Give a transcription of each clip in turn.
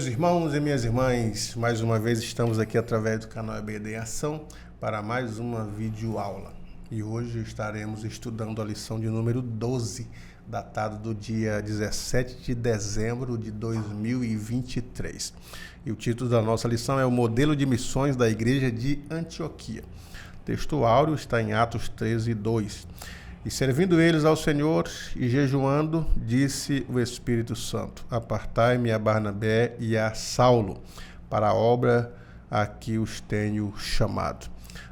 Meus irmãos e minhas irmãs, mais uma vez estamos aqui através do canal EBD em Ação para mais uma videoaula. E hoje estaremos estudando a lição de número 12, datado do dia 17 de dezembro de 2023. E o título da nossa lição é o Modelo de Missões da Igreja de Antioquia. O texto áureo está em Atos 13, 2. E servindo eles ao Senhor e jejuando, disse o Espírito Santo: apartai-me a Barnabé e a Saulo para a obra a que os tenho chamado.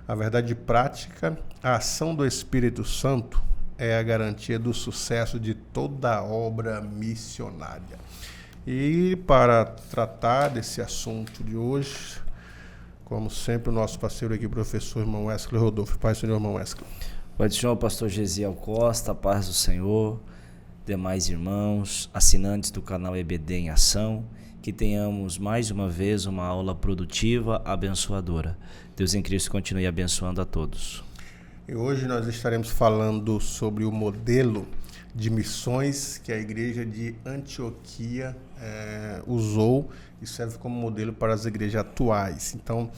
A verdade prática, a ação do Espírito Santo é a garantia do sucesso de toda a obra missionária. E para tratar desse assunto de hoje, como sempre, o nosso parceiro aqui, professor irmão Wesley Rodolfo. Pai, Senhor, irmão Wesley. Pai do Senhor, pastor Gesiel Costa, paz do Senhor, demais irmãos, assinantes do canal EBD em Ação, que tenhamos mais uma vez uma aula produtiva, abençoadora. Deus em Cristo continue abençoando a todos. E hoje nós estaremos falando sobre o modelo de missões que a igreja de Antioquia usou e serve como modelo para as igrejas atuais. Então,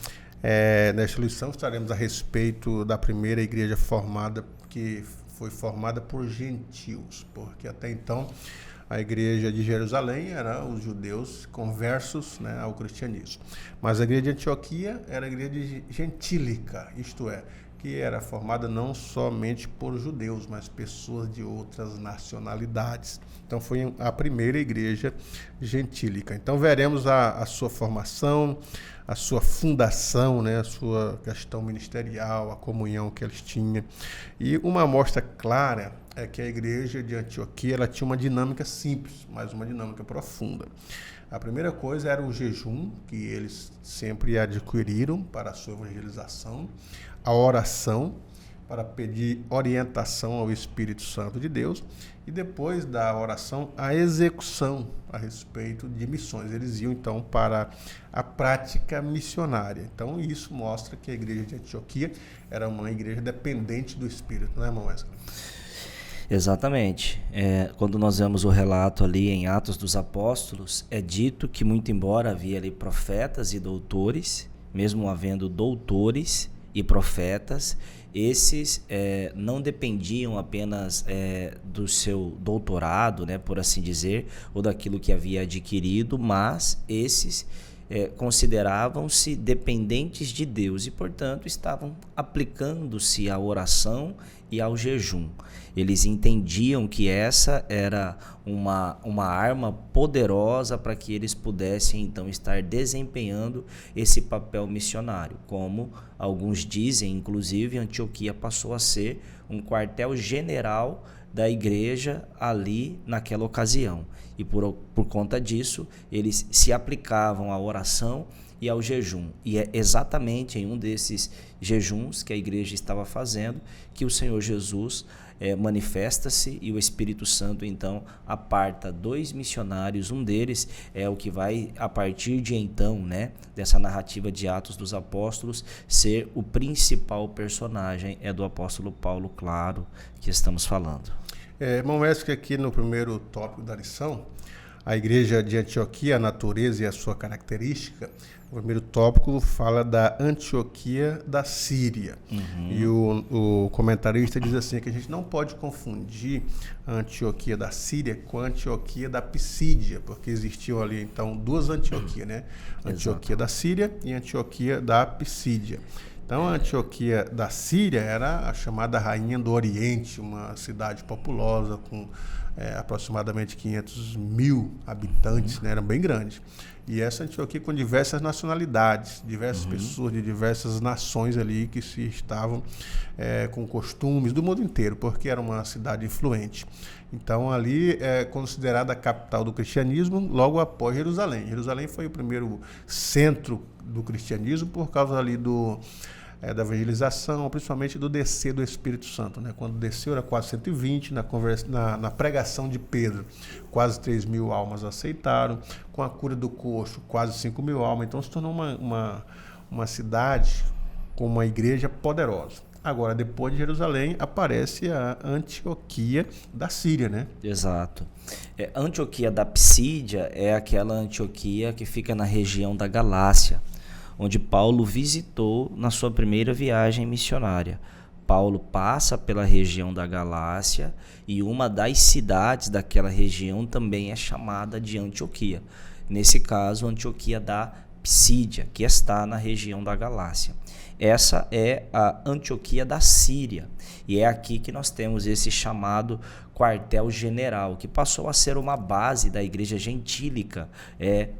nesta lição estaremos a respeito da primeira igreja formada, que foi formada por gentios, porque até então a igreja de Jerusalém era os judeus conversos, ao cristianismo. Mas a igreja de Antioquia era a igreja gentílica, isto é, que era formada não somente por judeus, mas pessoas de outras nacionalidades. Então foi a primeira igreja gentílica. Então veremos a sua formação, a sua fundação, a sua questão ministerial, a comunhão que eles tinham. E uma amostra clara é que a igreja de Antioquia ela tinha uma dinâmica simples, mas uma dinâmica profunda. A primeira coisa era o jejum, que eles sempre adquiriram para a sua evangelização, a oração, para pedir orientação ao Espírito Santo de Deus, e depois da oração, a execução a respeito de missões. Eles iam, então, para a prática missionária. Então, isso mostra que a igreja de Antioquia era uma igreja dependente do Espírito, não é, irmão Wesley? Exatamente. Quando nós vemos o relato ali em Atos dos Apóstolos, é dito que, muito embora havia ali profetas e doutores, mesmo havendo doutores e profetas, esses não dependiam apenas do seu doutorado, por assim dizer, ou daquilo que havia adquirido, mas esses consideravam-se dependentes de Deus e, portanto, estavam aplicando-se à oração e ao jejum. Eles entendiam que essa era uma arma poderosa para que eles pudessem, então, estar desempenhando esse papel missionário. Como alguns dizem, inclusive, Antioquia passou a ser um quartel-general da igreja ali naquela ocasião. E por conta disso, eles se aplicavam à oração e ao jejum. E é exatamente em um desses jejuns que a igreja estava fazendo que o Senhor Jesus manifesta-se e o Espírito Santo, então, aparta 2 missionários. Um deles é o que vai, a partir de então, dessa narrativa de Atos dos Apóstolos, ser o principal personagem, do apóstolo Paulo, claro, que estamos falando. Irmão Wesley, aqui no primeiro tópico da lição, a igreja de Antioquia, a natureza e a sua característica. O primeiro tópico fala da Antioquia da Síria. E o comentarista diz assim, que a gente não pode confundir a Antioquia da Síria com a Antioquia da Pisídia, porque existiam ali, então, 2 Antioquias, Antioquia da Síria e Antioquia da Pisídia. Então, a Antioquia da Síria era a chamada Rainha do Oriente, uma cidade populosa com aproximadamente 500 mil habitantes, era bem grande. E essa Antioquia com diversas nacionalidades, diversas pessoas de diversas nações ali que se estavam com costumes do mundo inteiro, porque era uma cidade influente. Então, ali é considerada a capital do cristianismo logo após Jerusalém. Jerusalém foi o primeiro centro do cristianismo por causa ali da evangelização, principalmente do descer do Espírito Santo. Quando desceu era quase 120, na pregação de Pedro, quase 3 mil almas aceitaram, com a cura do coxo, quase 5 mil almas. Então se tornou uma cidade com uma igreja poderosa. Agora, depois de Jerusalém, aparece a Antioquia da Síria, né? Exato. Antioquia da Psídia é aquela Antioquia que fica na região da Galácia, onde Paulo visitou na sua primeira viagem missionária. Paulo passa pela região da Galácia e uma das cidades daquela região também é chamada de Antioquia. Nesse caso, Antioquia da Psídia, que está na região da Galácia. Essa é a Antioquia da Síria, e é aqui que nós temos esse chamado quartel-general, que passou a ser uma base da igreja gentílica,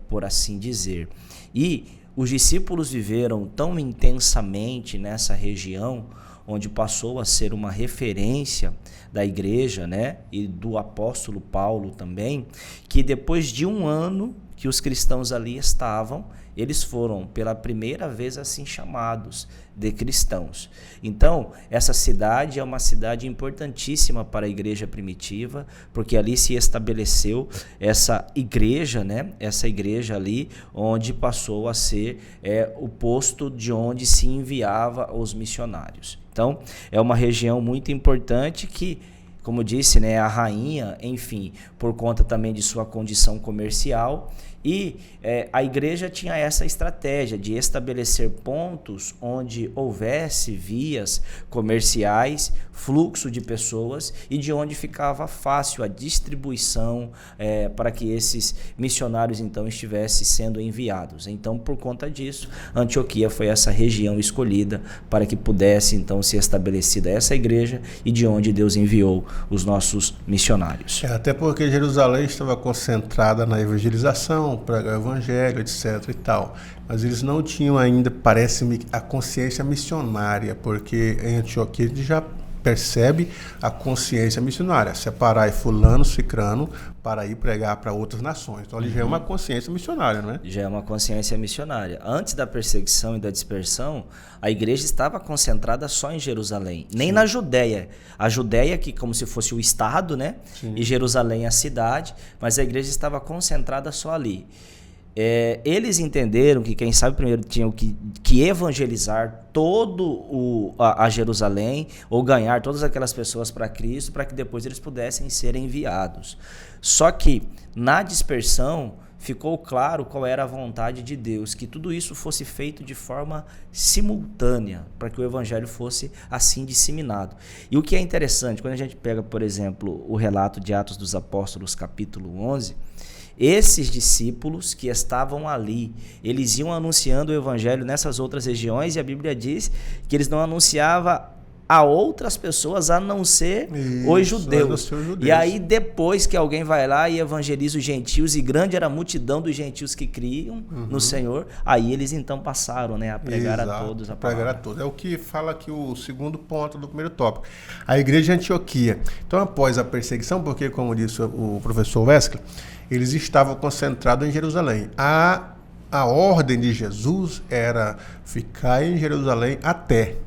por assim dizer. E os discípulos viveram tão intensamente nessa região, onde passou a ser uma referência da igreja, né, e do apóstolo Paulo também, que depois de um ano que os cristãos ali estavam, eles foram pela primeira vez assim chamados de cristãos. Então, essa cidade é uma cidade importantíssima para a igreja primitiva, porque ali se estabeleceu essa igreja, né? Essa igreja ali, onde passou a ser o posto de onde se enviava os missionários. Então, é uma região muito importante que, como disse, né, a rainha, enfim, por conta também de sua condição comercial, e a igreja tinha essa estratégia de estabelecer pontos onde houvesse vias comerciais, fluxo de pessoas e de onde ficava fácil a distribuição para que esses missionários então estivessem sendo enviados. Então, por conta disso, Antioquia foi essa região escolhida para que pudesse então ser estabelecida essa igreja e de onde Deus enviou os nossos missionários. Até porque Jerusalém estava concentrada na evangelização, pregar o evangelho, etc e tal. Mas eles não tinham ainda, parece-me, a consciência missionária, porque em Antioquia a gente já percebe a consciência missionária, separar fulano, cicrano, para ir pregar para outras nações. Então ali já é uma consciência missionária, não é? Já é uma consciência missionária. Antes da perseguição e da dispersão, a igreja estava concentrada só em Jerusalém, nem Sim. na Judéia. A Judéia, que como se fosse o estado, né? Sim. E Jerusalém a cidade, mas a igreja estava concentrada só ali. Eles entenderam que quem sabe primeiro tinham que evangelizar todo a Jerusalém, ou ganhar todas aquelas pessoas para Cristo, para que depois eles pudessem ser enviados. Só que na dispersão ficou claro qual era a vontade de Deus, que tudo isso fosse feito de forma simultânea, para que o evangelho fosse assim disseminado. E o que é interessante, quando a gente pega, por exemplo, o relato de Atos dos Apóstolos, capítulo 11, esses discípulos que estavam ali, eles iam anunciando o evangelho nessas outras regiões, e a Bíblia diz que eles não anunciavam a outras pessoas a não ser os judeus. E aí depois que alguém vai lá e evangeliza os gentios, e grande era a multidão dos gentios que criam no Senhor, aí eles então passaram, né, a pregar a todos a palavra. Pregar a todos. É o que fala aqui o segundo ponto do primeiro tópico. A igreja de Antioquia. Então, após a perseguição, porque como disse o professor Wesley, eles estavam concentrados em Jerusalém. A ordem de Jesus era ficar em Jerusalém até.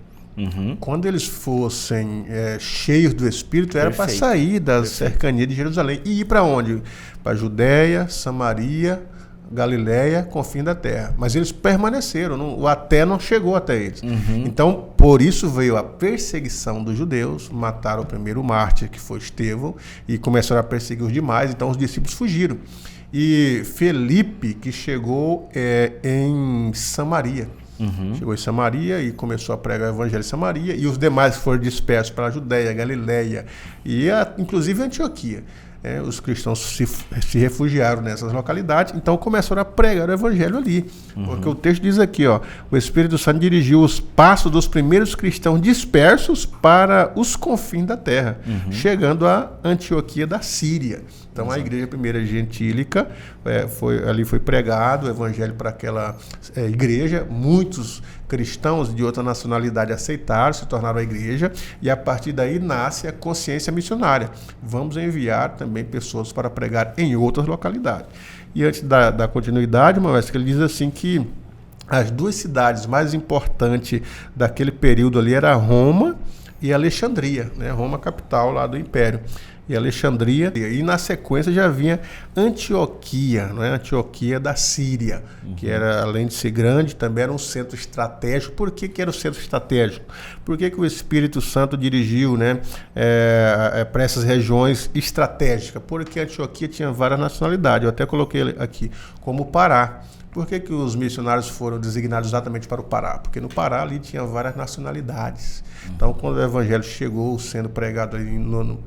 Quando eles fossem cheios do Espírito, era para sair das cercanias de Jerusalém. E ir para onde? Para Judéia, Samaria, Galiléia, confim da terra. Mas eles permaneceram, o até não chegou até eles. Então, por isso veio a perseguição dos judeus, mataram o primeiro mártir, que foi Estevão, e começaram a perseguir os demais, então os discípulos fugiram. E Felipe, que chegou em Samaria, chegou em Samaria e começou a pregar o evangelho em Samaria, e os demais foram dispersos para a Judéia, Galiléia e inclusive Antioquia. Os cristãos se refugiaram nessas localidades, então começaram a pregar o evangelho ali. Porque o texto diz aqui, o Espírito Santo dirigiu os passos dos primeiros cristãos dispersos para os confins da terra, chegando a Antioquia da Síria. Então a igreja primeira gentílica, ali foi pregado o evangelho para aquela igreja. Muitos cristãos de outra nacionalidade aceitaram, se tornaram a igreja, e a partir daí nasce a consciência missionária. Vamos enviar também pessoas para pregar em outras localidades. E antes da continuidade, ele diz assim que as duas cidades mais importantes daquele período ali era Roma e Alexandria, né? Roma capital lá do Império. E Alexandria, e na sequência já vinha Antioquia, né? Antioquia da Síria, que era, além de ser grande, também era um centro estratégico. Por que era o centro estratégico? Por que o Espírito Santo dirigiu, né, para essas regiões estratégicas? Porque Antioquia tinha várias nacionalidades, eu até coloquei aqui, como o Pará. Por que os missionários foram designados exatamente para o Pará? Porque no Pará ali tinha várias nacionalidades. Então, quando o evangelho chegou sendo pregado ali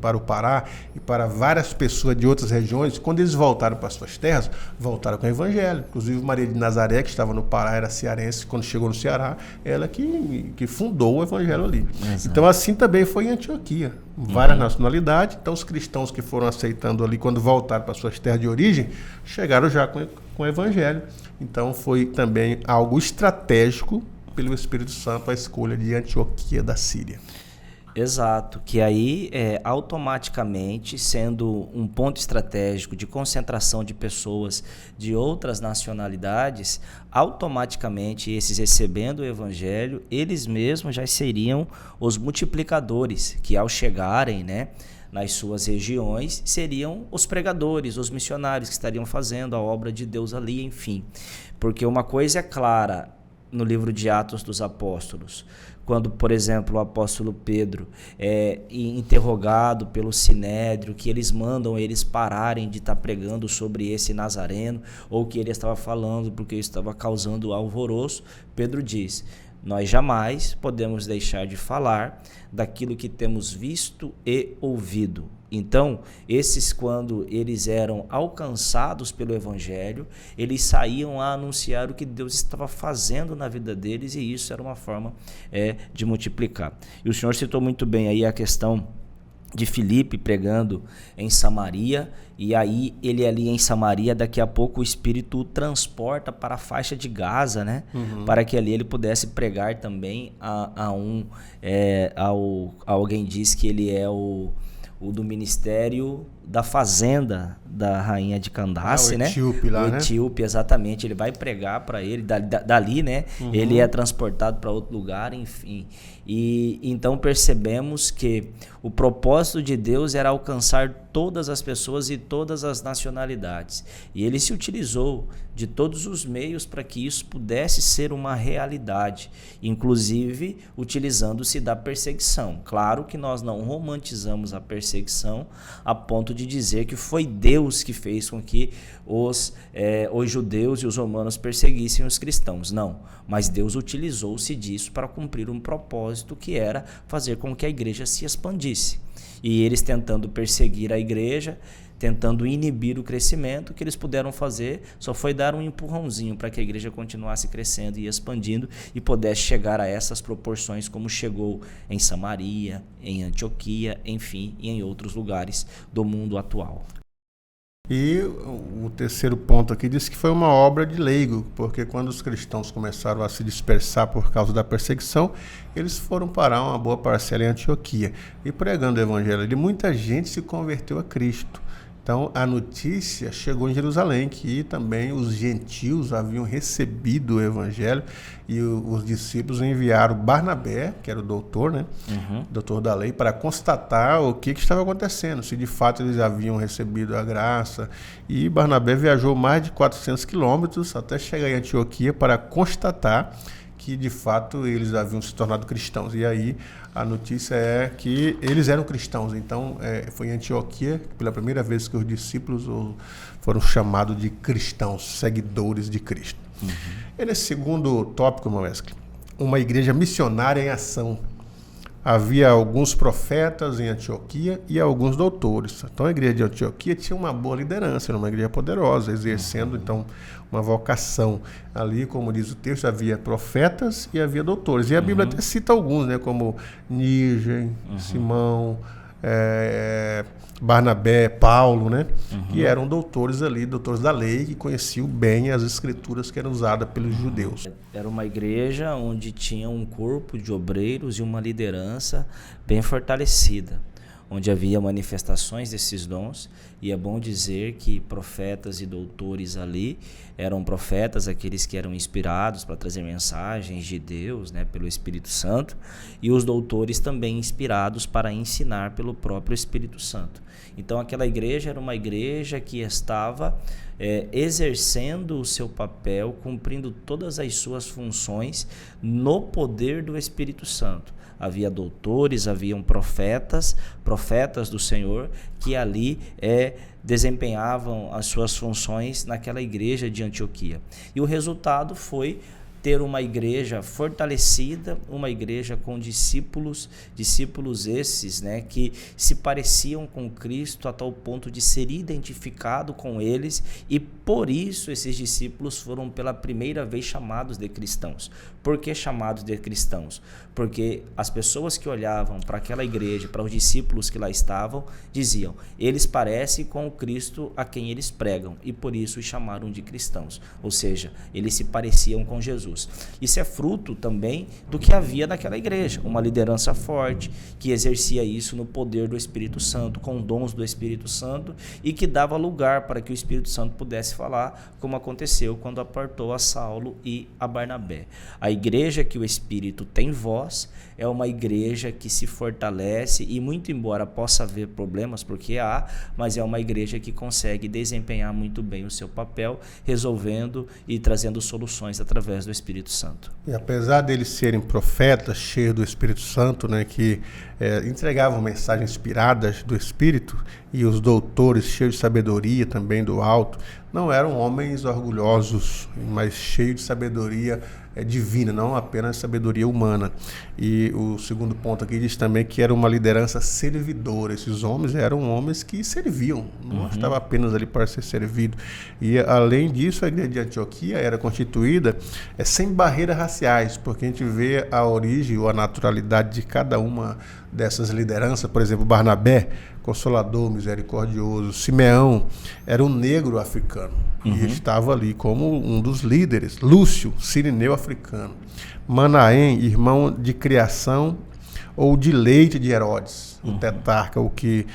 para o Pará e para várias pessoas de outras regiões, quando eles voltaram para suas terras, voltaram com o evangelho. Inclusive, Maria de Nazaré, que estava no Pará, era cearense. Quando chegou no Ceará, ela que fundou o evangelho ali. Exato. Então, assim também foi em Antioquia. Várias nacionalidades. Então, os cristãos que foram aceitando ali, quando voltaram para suas terras de origem, chegaram já com o evangelho. Então, foi também algo estratégico pelo Espírito Santo a escolha de Antioquia da Síria. Exato, que aí automaticamente, sendo um ponto estratégico de concentração de pessoas de outras nacionalidades, automaticamente esses recebendo o evangelho, eles mesmos já seriam os multiplicadores, que ao chegarem, né, nas suas regiões, seriam os pregadores, os missionários que estariam fazendo a obra de Deus ali, enfim. Porque uma coisa é clara no livro de Atos dos Apóstolos, quando, por exemplo, o apóstolo Pedro é interrogado pelo Sinédrio, que eles mandam eles pararem de estar pregando sobre esse Nazareno, ou que ele estava falando porque estava causando alvoroço, Pedro diz: nós jamais podemos deixar de falar daquilo que temos visto e ouvido. Então, esses, quando eles eram alcançados pelo evangelho, eles saíam a anunciar o que Deus estava fazendo na vida deles, e isso era uma forma de multiplicar. E o senhor citou muito bem aí a questão de Filipe pregando em Samaria, e aí ele ali em Samaria, daqui a pouco o Espírito o transporta para a faixa de Gaza, né? Para que ali ele pudesse pregar também alguém diz que ele é o do ministério da fazenda da rainha de Candace, né? Etíope lá, o etíope, exatamente. Ele vai pregar para ele, dali, né? Ele é transportado para outro lugar, enfim. E então percebemos que o propósito de Deus era alcançar todas as pessoas e todas as nacionalidades. E ele se utilizou de todos os meios para que isso pudesse ser uma realidade, inclusive utilizando-se da perseguição. Claro que nós não romantizamos a perseguição a ponto de dizer que foi Deus que fez com que os judeus e os romanos perseguissem os cristãos. Não, mas Deus utilizou-se disso para cumprir um propósito, que era fazer com que a igreja se expandisse. E eles tentando perseguir a igreja, tentando inibir o crescimento, o que eles puderam fazer só foi dar um empurrãozinho para que a igreja continuasse crescendo e expandindo e pudesse chegar a essas proporções como chegou em Samaria, em Antioquia, enfim, e em outros lugares do mundo atual. E o terceiro ponto aqui diz que foi uma obra de leigo, porque quando os cristãos começaram a se dispersar por causa da perseguição, eles foram parar uma boa parcela em Antioquia. E pregando o evangelho, muita gente se converteu a Cristo. Então, a notícia chegou em Jerusalém, que também os gentios haviam recebido o evangelho, e os discípulos enviaram Barnabé, que era o doutor, né? Doutor da lei, para constatar o que estava acontecendo, se de fato eles haviam recebido a graça. E Barnabé viajou mais de 400 quilômetros até chegar em Antioquia para constatar que de fato eles haviam se tornado cristãos. E aí a notícia é que eles eram cristãos. Então foi em Antioquia pela primeira vez que os discípulos foram chamados de cristãos, seguidores de Cristo. E nesse segundo tópico, Moesque, uma igreja missionária em ação. Havia alguns profetas em Antioquia e alguns doutores. Então a igreja de Antioquia tinha uma boa liderança, era uma igreja poderosa, exercendo então uma vocação. Ali, como diz o texto, havia profetas e havia doutores. E a Bíblia até cita alguns, né, como Níger, Simão, Barnabé, Paulo, né, que eram doutores ali, doutores da lei, que conheciam bem as escrituras que eram usadas pelos judeus. Era uma igreja onde tinha um corpo de obreiros e uma liderança bem fortalecida. onde havia manifestações desses dons, e é bom dizer que profetas e doutores ali eram profetas, aqueles que eram inspirados para trazer mensagens de Deus, né, pelo Espírito Santo, e os doutores também inspirados para ensinar pelo próprio Espírito Santo. Então aquela igreja era uma igreja que estava exercendo o seu papel, cumprindo todas as suas funções no poder do Espírito Santo. Havia doutores, haviam profetas do Senhor, que ali desempenhavam as suas funções naquela igreja de Antioquia. E o resultado foi ter uma igreja fortalecida, uma igreja com discípulos esses, né, que se pareciam com Cristo a tal ponto de ser identificado com eles, e por isso esses discípulos foram pela primeira vez chamados de cristãos. Por que chamados de cristãos? Porque as pessoas que olhavam para aquela igreja, para os discípulos que lá estavam, diziam: eles parecem com o Cristo a quem eles pregam, e por isso os chamaram de cristãos, ou seja, eles se pareciam com Jesus. Isso é fruto também do que havia naquela igreja, uma liderança forte, que exercia isso no poder do Espírito Santo, com dons do Espírito Santo, e que dava lugar para que o Espírito Santo pudesse falar, como aconteceu quando apartou a Saulo e a Barnabé. A igreja que o Espírito tem voz é uma igreja que se fortalece, e muito embora possa haver problemas, porque mas é uma igreja que consegue desempenhar muito bem o seu papel, resolvendo e trazendo soluções através do Espírito Santo. E apesar deles serem profetas cheios do Espírito Santo, né, que entregavam mensagens inspiradas do Espírito, e os doutores cheios de sabedoria também do alto, não eram homens orgulhosos, mas cheios de sabedoria divina, não apenas sabedoria humana. E o segundo ponto aqui diz também que era uma liderança servidora. Esses homens eram homens que serviam, não estavam apenas ali para ser servido. E além disso, a igreja de Antioquia era constituída sem barreiras raciais, porque a gente vê a origem ou a naturalidade de cada uma dessas lideranças. Por exemplo, Barnabé, consolador, misericordioso. Simeão era um negro africano, e estava ali como um dos líderes. Lúcio, sirineu africano. Manaém, irmão de criação ou de leite de Herodes, o tetrarca, o que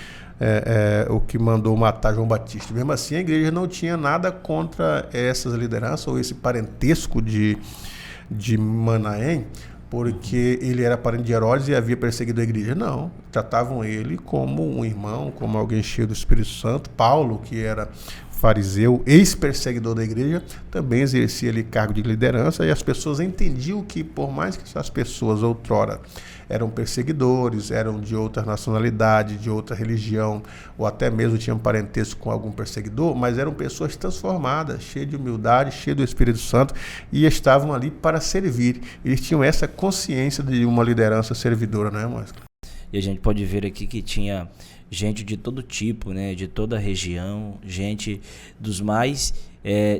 mandou matar João Batista. Mesmo assim, a igreja não tinha nada contra essas lideranças ou esse parentesco de Manaém, porque ele era parente de Herodes e havia perseguido a igreja. Não, tratavam ele como um irmão, como alguém cheio do Espírito Santo. Paulo, que era fariseu, ex-perseguidor da igreja, também exercia ali cargo de liderança, e as pessoas entendiam que, por mais que essas pessoas outrora eram perseguidores, eram de outra nacionalidade, de outra religião, ou até mesmo tinham parentesco com algum perseguidor, mas eram pessoas transformadas, cheias de humildade, cheias do Espírito Santo, e estavam ali para servir. Eles tinham essa consciência de uma liderança servidora, né, Márcio? E a gente pode ver aqui que tinha gente de todo tipo, né, de toda a região, gente dos mais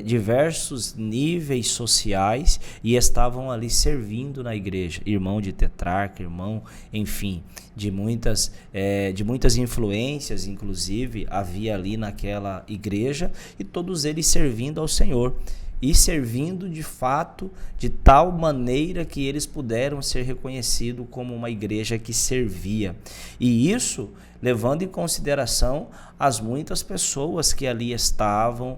diversos níveis sociais, e estavam ali servindo na igreja. Irmão de tetrarca, irmão, enfim, de muitas influências, inclusive, havia ali naquela igreja, e todos eles servindo ao Senhor. E servindo de fato de tal maneira que eles puderam ser reconhecidos como uma igreja que servia. E isso levando em consideração as muitas pessoas que ali estavam,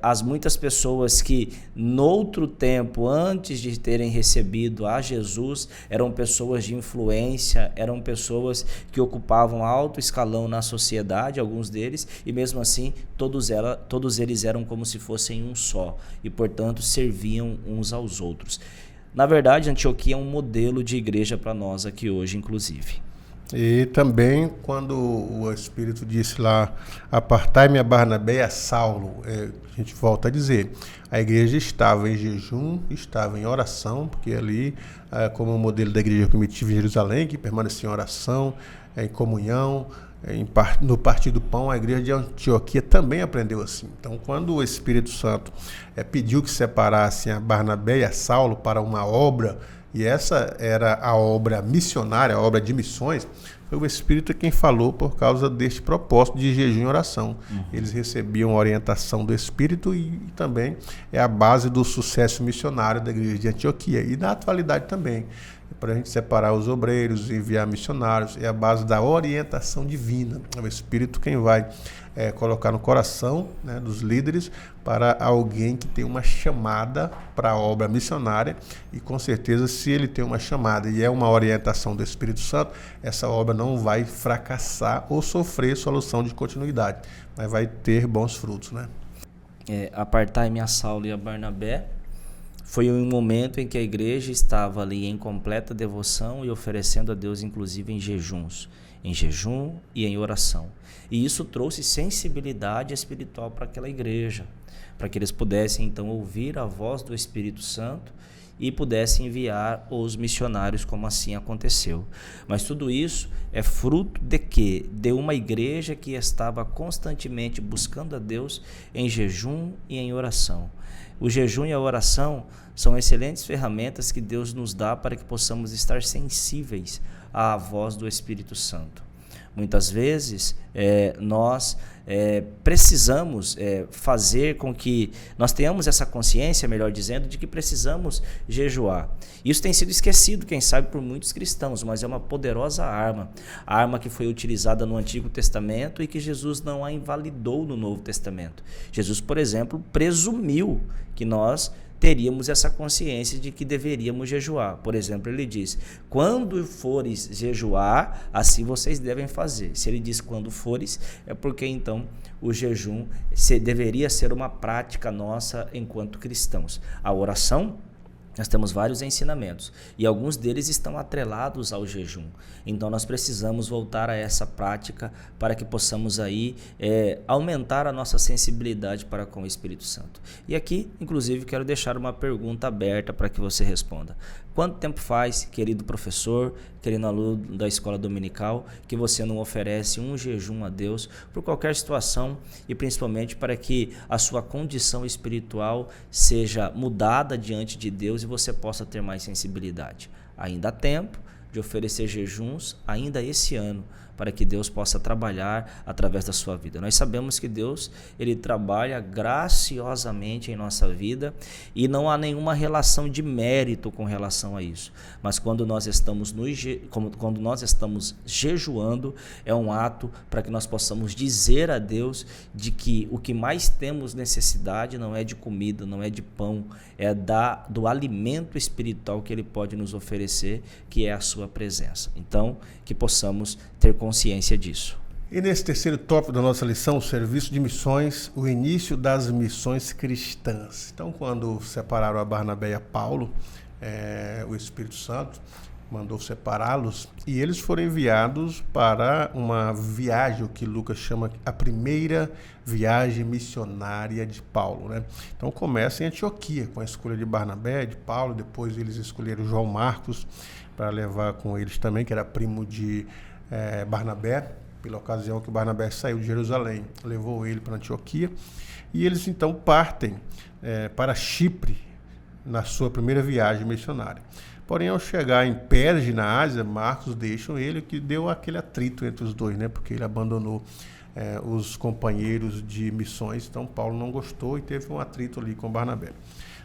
as muitas pessoas que noutro tempo, antes de terem recebido a Jesus, eram pessoas de influência, eram pessoas que ocupavam alto escalão na sociedade, alguns deles, e mesmo assim todos eles eram como se fossem um só, e portanto serviam uns aos outros. Na verdade, Antioquia é um modelo de igreja para nós aqui hoje, inclusive. E também, quando o Espírito disse lá, apartai-me a Barnabé e a Saulo, a gente volta a dizer, a igreja estava em jejum, estava em oração, porque ali, como o modelo da igreja primitiva em Jerusalém, que permanecia em oração, em comunhão, no partir do pão, a igreja de Antioquia também aprendeu assim. Então, quando o Espírito Santo pediu que separassem a Barnabé e a Saulo para uma obra, e essa era a obra missionária, a obra de missões, foi o Espírito quem falou por causa deste propósito de jejum e oração. Eles recebiam orientação do Espírito, e também é a base do sucesso missionário da igreja de Antioquia, e na atualidade também. para a gente separar os obreiros, enviar missionários, é a base da orientação divina. É o Espírito quem vai colocar no coração, né, dos líderes para alguém que tem uma chamada para a obra missionária, e com certeza se ele tem uma chamada e é uma orientação do Espírito Santo, essa obra não vai fracassar ou sofrer solução de continuidade, mas vai ter bons frutos, né? Apartai-me a Saulo e a Barnabé foi um momento em que a igreja estava ali em completa devoção e oferecendo a Deus, inclusive em jejum e em oração. E isso trouxe sensibilidade espiritual para aquela igreja, para que eles pudessem então ouvir a voz do Espírito Santo e pudessem enviar os missionários, como assim aconteceu. Mas tudo isso é fruto de quê? De uma igreja que estava constantemente buscando a Deus em jejum e em oração. O jejum e a oração são excelentes ferramentas que Deus nos dá para que possamos estar sensíveis à voz do Espírito Santo. Muitas vezes nós precisamos fazer com que nós tenhamos essa consciência, melhor dizendo, de que precisamos jejuar. Isso tem sido esquecido, quem sabe, por muitos cristãos, mas é uma poderosa arma. A arma que foi utilizada no Antigo Testamento e que Jesus não a invalidou no Novo Testamento. Jesus, por exemplo, presumiu que nós teríamos essa consciência de que deveríamos jejuar. Por exemplo, ele diz: quando fores jejuar, assim vocês devem fazer. Se ele diz quando fores, é porque então o jejum deveria ser uma prática nossa enquanto cristãos. A oração, nós temos vários ensinamentos e alguns deles estão atrelados ao jejum. Então nós precisamos voltar a essa prática para que possamos aí aumentar a nossa sensibilidade para com o Espírito Santo. E aqui, inclusive, quero deixar uma pergunta aberta para que você responda. Quanto tempo faz, querido professor, querido aluno da escola dominical, que você não oferece um jejum a Deus por qualquer situação e principalmente para que a sua condição espiritual seja mudada diante de Deus e você possa ter mais sensibilidade? Ainda há tempo de oferecer jejuns ainda esse ano, para que Deus possa trabalhar através da sua vida. Nós sabemos que Deus, Ele trabalha graciosamente em nossa vida e não há nenhuma relação de mérito com relação a isso. Mas quando nós estamos jejuando, é um ato para que nós possamos dizer a Deus de que o que mais temos necessidade não é de comida, não é de pão, é do alimento espiritual que Ele pode nos oferecer, que é a sua presença. Então, que possamos ter consciência disso. E nesse terceiro tópico da nossa lição, o serviço de missões, o início das missões cristãs. Então, quando separaram a Barnabé e a Paulo, o Espírito Santo mandou separá-los e eles foram enviados para uma viagem, o que Lucas chama a primeira viagem missionária de Paulo, né? Então começa em Antioquia, com a escolha de Barnabé, de Paulo, depois eles escolheram João Marcos para levar com eles também, que era primo de Barnabé, pela ocasião que Barnabé saiu de Jerusalém, levou ele para Antioquia, e eles então partem para Chipre, na sua primeira viagem missionária. Porém, ao chegar em Perge, na Ásia, Marcos deixam ele, que deu aquele atrito entre os dois, né? Porque ele abandonou os companheiros de missões, então Paulo não gostou e teve um atrito ali com Barnabé.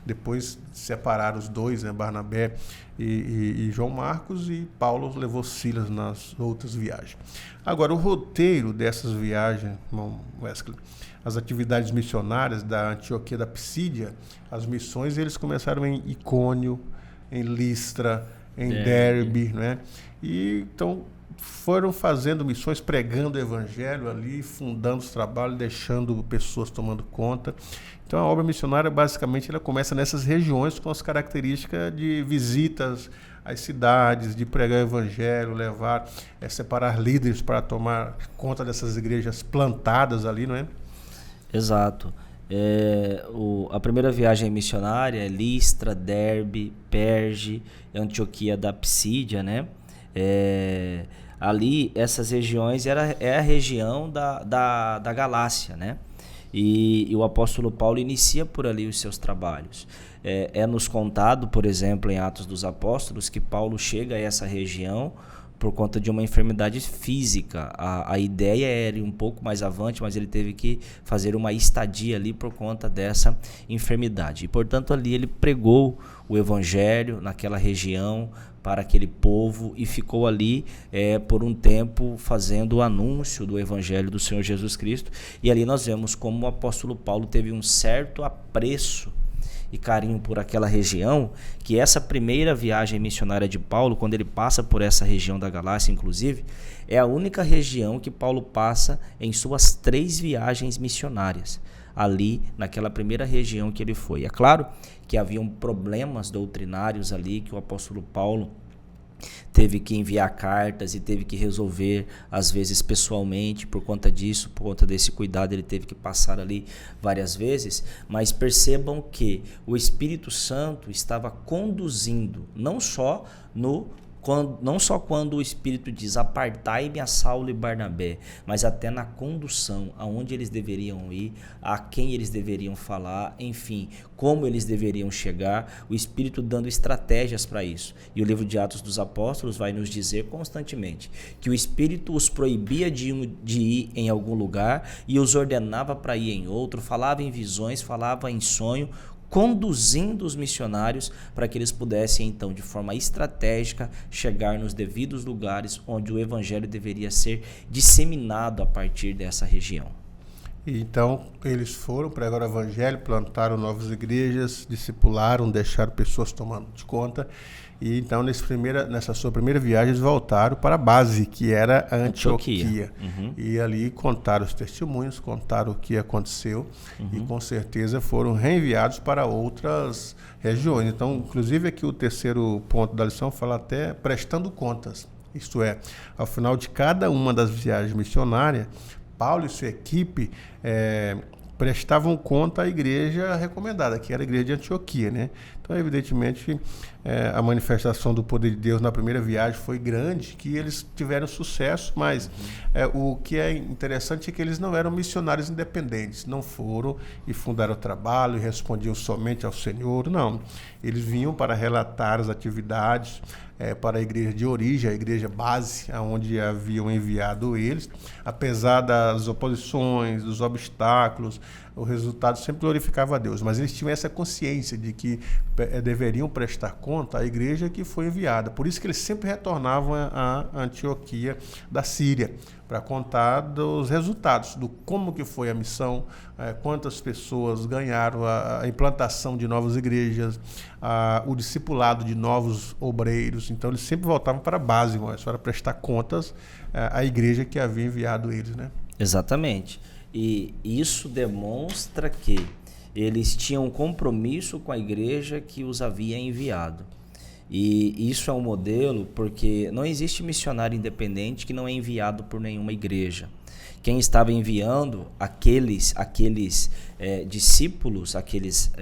Depois separaram os dois, né? Barnabé e João Marcos, e Paulo levou Silas nas outras viagens. Agora, o roteiro dessas viagens, irmão Wesley, as atividades missionárias da Antioquia da Psídia, as missões, eles começaram em Icônio, em Listra, em Derbe, né? E então foram fazendo missões, pregando o evangelho ali, fundando os trabalhos, deixando pessoas tomando conta. Então a obra missionária basicamente ela começa nessas regiões com as características de visitas às cidades, de pregar o evangelho, levar, separar líderes para tomar conta dessas igrejas plantadas ali, não é? Exato. A primeira viagem missionária é Listra, Derbe, Perge, Antioquia da Psídia, né? Ali, essas regiões é a região da Galácia, né? E o apóstolo Paulo inicia por ali os seus trabalhos. Nos contado, por exemplo, em Atos dos Apóstolos, que Paulo chega a essa região por conta de uma enfermidade física. A ideia era ir um pouco mais avante, mas ele teve que fazer uma estadia ali por conta dessa enfermidade. E, portanto, ali ele pregou o evangelho naquela região para aquele povo e ficou ali por um tempo fazendo o anúncio do evangelho do Senhor Jesus Cristo. E ali nós vemos como o apóstolo Paulo teve um certo apreço e carinho por aquela região, que essa primeira viagem missionária de Paulo, quando ele passa por essa região da Galácia, inclusive, é a única região que Paulo passa em suas 3 viagens missionárias, ali naquela primeira região que ele foi. É claro que haviam problemas doutrinários ali, que o apóstolo Paulo teve que enviar cartas e teve que resolver, às vezes pessoalmente, por conta disso, por conta desse cuidado, ele teve que passar ali várias vezes, mas percebam que o Espírito Santo estava conduzindo, não só quando o Espírito diz apartai-me a Saulo e Barnabé, mas até na condução, aonde eles deveriam ir, a quem eles deveriam falar, enfim, como eles deveriam chegar, o Espírito dando estratégias para isso. E o livro de Atos dos Apóstolos vai nos dizer constantemente que o Espírito os proibia de ir em algum lugar e os ordenava para ir em outro, falava em visões, falava em sonho, conduzindo os missionários para que eles pudessem, então, de forma estratégica, chegar nos devidos lugares onde o evangelho deveria ser disseminado a partir dessa região. Então, eles foram, pregaram o evangelho, plantaram novas igrejas, discipularam, deixaram pessoas tomando de conta. E então, nessa sua primeira viagem, eles voltaram para a base, que era a Antioquia. E ali contaram os testemunhos, contaram o que aconteceu e com certeza foram reenviados para outras regiões. Então, inclusive aqui o terceiro ponto da lição fala até prestando contas. Isto é, ao final de cada uma das viagens missionárias, Paulo e sua equipe prestavam conta à igreja recomendada, que era a igreja de Antioquia, né? Então, evidentemente, a manifestação do poder de Deus na primeira viagem foi grande, que eles tiveram sucesso, mas o que é interessante é que eles não eram missionários independentes, não foram e fundaram o trabalho e respondiam somente ao Senhor, não. Eles vinham para relatar as atividades para a igreja de origem, a igreja base, aonde haviam enviado eles. Apesar das oposições, dos obstáculos, o resultado sempre glorificava a Deus, mas eles tinham essa consciência de que deveriam prestar conta à igreja que foi enviada. Por isso que eles sempre retornavam à Antioquia da Síria, para contar dos resultados, do como que foi a missão, quantas pessoas ganharam a implantação de novas igrejas, o discipulado de novos obreiros. Então eles sempre voltavam para a base, para prestar contas à igreja que havia enviado eles, né? Exatamente. E isso demonstra que eles tinham um compromisso com a igreja que os havia enviado. E isso é um modelo porque não existe missionário independente que não é enviado por nenhuma igreja. Quem estava enviando aqueles discípulos, aqueles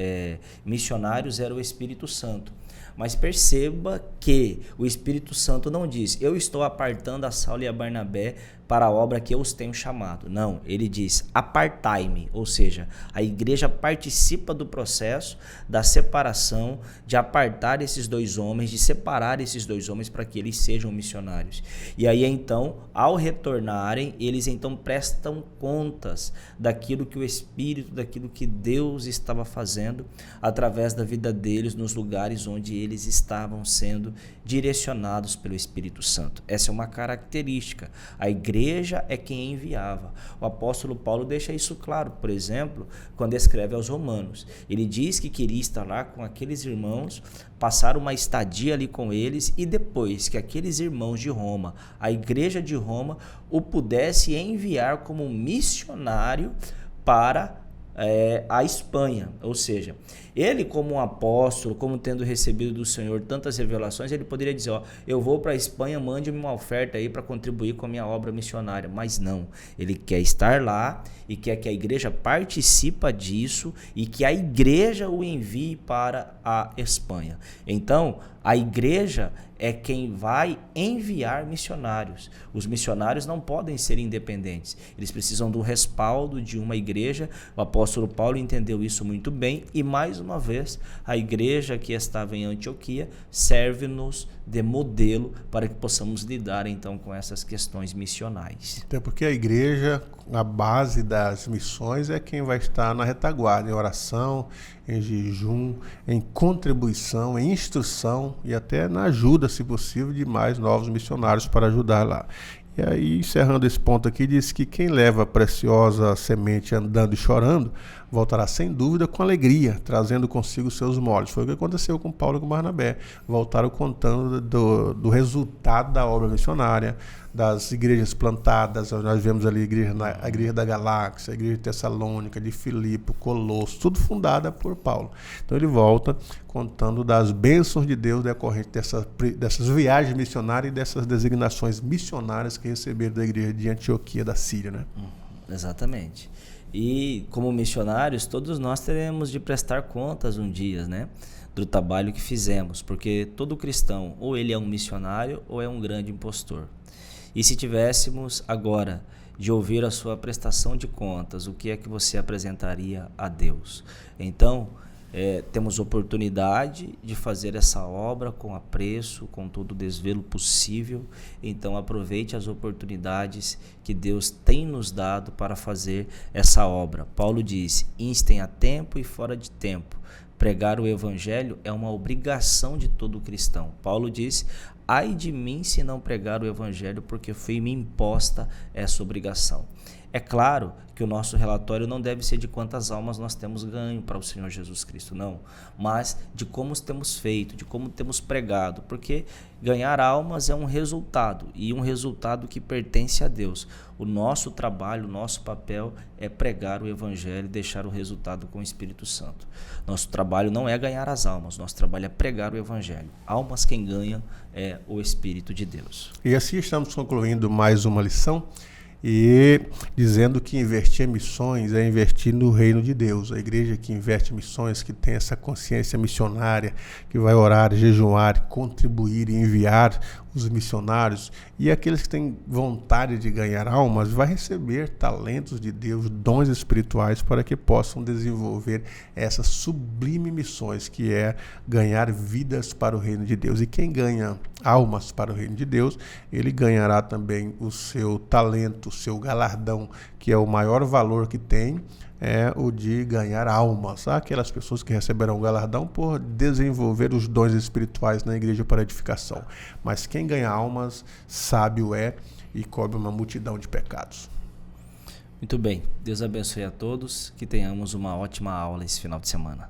missionários, era o Espírito Santo. Mas perceba que o Espírito Santo não diz, eu estou apartando a Saulo e a Barnabé para a obra que eu os tenho chamado. Não, ele diz, apartai-me, ou seja, a igreja participa do processo da separação, de apartar esses 2 homens, de separar esses 2 homens para que eles sejam missionários. E aí então, ao retornarem, eles então prestam contas daquilo que o Espírito, daquilo que Deus estava fazendo através da vida deles nos lugares onde eles estavam sendo direcionados pelo Espírito Santo. Essa é uma característica. A igreja é quem enviava. O apóstolo Paulo deixa isso claro, por exemplo, quando escreve aos Romanos. Ele diz que queria estar lá com aqueles irmãos, passar uma estadia ali com eles e depois que aqueles irmãos de Roma, a igreja de Roma, o pudesse enviar como missionário para a Espanha. Ou seja, ele como um apóstolo, como tendo recebido do Senhor tantas revelações, ele poderia dizer, eu vou para a Espanha, mande-me uma oferta aí para contribuir com a minha obra missionária, mas não, ele quer estar lá e quer que a igreja participe disso e que a igreja o envie para a Espanha. Então, a igreja é quem vai enviar missionários. Os missionários não podem ser independentes. Eles precisam do respaldo de uma igreja. O apóstolo Paulo entendeu isso muito bem e, mais uma vez, a igreja que estava em Antioquia serve-nos de modelo para que possamos lidar, então, com essas questões missionais. Até porque a igreja, a base das missões, é quem vai estar na retaguarda, em oração, em jejum, em contribuição, em instrução e até na ajuda, se possível, de mais novos missionários para ajudar lá. E aí, encerrando esse ponto aqui, diz que quem leva a preciosa semente andando e chorando, voltará sem dúvida com alegria, trazendo consigo seus molhos. Foi o que aconteceu com Paulo e com Barnabé. Voltaram contando do resultado da obra missionária, das igrejas plantadas. Nós vemos ali a igreja da Galáxia, a igreja de Tessalônica, de Filipe, Colosso, tudo fundada por Paulo. Então ele volta contando das bênçãos de Deus decorrente dessas viagens missionárias e dessas designações missionárias que receberam da igreja de Antioquia da Síria, né? Exatamente. E como missionários, todos nós teremos de prestar contas um dia, né, do trabalho que fizemos, porque todo cristão, ou ele é um missionário ou é um grande impostor. E se tivéssemos agora de ouvir a sua prestação de contas, o que é que você apresentaria a Deus? Então, temos oportunidade de fazer essa obra com apreço, com todo o desvelo possível. Então aproveite as oportunidades que Deus tem nos dado para fazer essa obra. Paulo diz: instem a tempo e fora de tempo. Pregar o evangelho é uma obrigação de todo cristão. Paulo diz: ai de mim se não pregar o evangelho, porque foi-me imposta essa obrigação. É claro que o nosso relatório não deve ser de quantas almas nós temos ganho para o Senhor Jesus Cristo, não. Mas de como temos feito, de como temos pregado. Porque ganhar almas é um resultado, e um resultado que pertence a Deus. O nosso trabalho, o nosso papel é pregar o Evangelho e deixar o resultado com o Espírito Santo. Nosso trabalho não é ganhar as almas, nosso trabalho é pregar o Evangelho. Almas quem ganha é o Espírito de Deus. E assim estamos concluindo mais uma lição. E dizendo que investir em missões é investir no reino de Deus. A igreja que investe em missões, que tem essa consciência missionária, que vai orar, jejuar, contribuir e enviar os missionários, e aqueles que têm vontade de ganhar almas, vai receber talentos de Deus, dons espirituais, para que possam desenvolver essas sublimes missões, que é ganhar vidas para o reino de Deus. E quem ganha almas para o reino de Deus, ele ganhará também o seu talento, o seu galardão, que é o maior valor que tem, é o de ganhar almas. Aquelas pessoas que receberão o galardão por desenvolver os dons espirituais na igreja para edificação. Mas quem ganha almas, sábio é e cobre uma multidão de pecados. Muito bem. Deus abençoe a todos. Que tenhamos uma ótima aula esse final de semana.